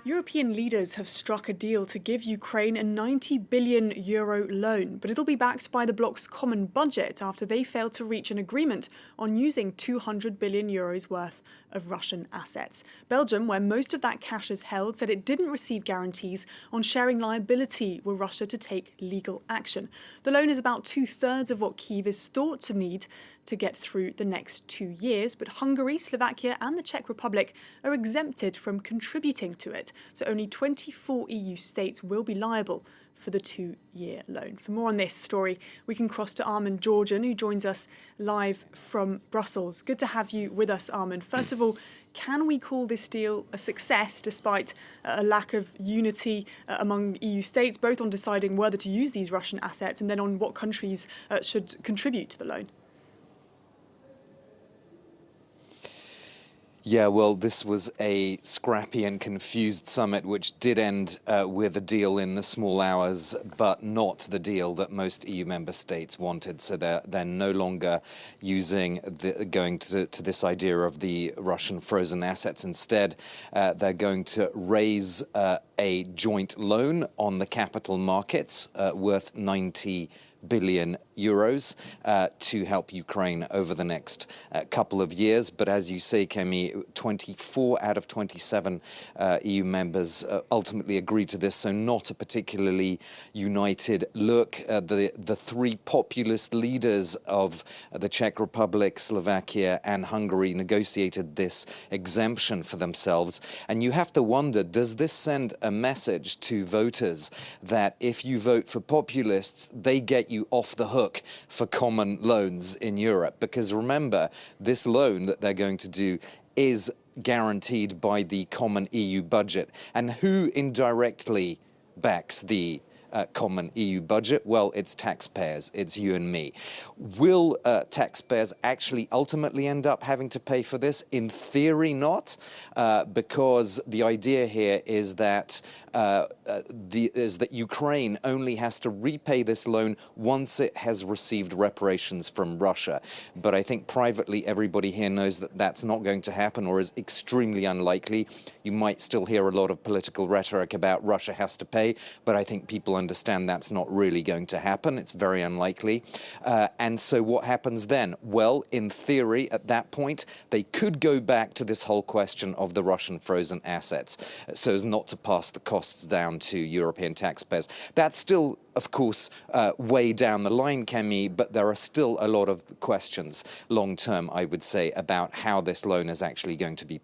European leaders have struck a deal to give Ukraine a €90 billion loan, but it'll be backed by the bloc's common budget after they failed to reach an agreement on using €200 billion worth of Russian assets. Belgium, where most of that cash is held, said it didn't receive guarantees on sharing liability were Russia to take legal action. The loan is about two-thirds of what Kyiv is thought to need to get through the next 2 years, but Hungary, Slovakia and the Czech Republic are exempted from contributing to it, so only 24 EU states will be liable for the 2-year loan. For more on this story, we can cross to Armen Georgian, who joins us live from Brussels. Good to have you with us, Armen. First of all, can we call this deal a success despite a lack of unity among EU states, both on deciding whether to use these Russian assets and then on what countries should contribute to the loan? Yeah, well, this was a scrappy and confused summit which did end with a deal in the small hours, but not the deal that most EU member states wanted. So they're no longer going to this idea of the Russian frozen assets. Instead, they're going to raise a joint loan on the capital markets worth 90 billion euros to help Ukraine over the next couple of years. But as you say, Kemi, 24 out of 27 EU members ultimately agreed to this, so not a particularly united look. The three populist leaders of the Czech Republic, Slovakia and Hungary negotiated this exemption for themselves. And you have to wonder, does this send a message to voters that if you vote for populists, they get you off the hook for common loans in Europe? Because remember, this loan that they're going to do is guaranteed by the common EU budget. And who indirectly backs the common EU budget? Well, it's taxpayers, it's you and me. Will taxpayers actually ultimately end up having to pay for this? In theory, not, because the idea here is that Ukraine only has to repay this loan once it has received reparations from Russia. But I think privately everybody here knows that that's not going to happen, or is extremely unlikely. You might still hear a lot of political rhetoric about Russia has to pay, but I think people understand that's not really going to happen. It's very unlikely. And so what happens then? Well, in theory, at that point, they could go back to this whole question of the Russian frozen assets so as not to pass the costs down to European taxpayers. That's still, of course, way down the line, Kemi, but there are still a lot of questions long term, I would say, about how this loan is actually going to be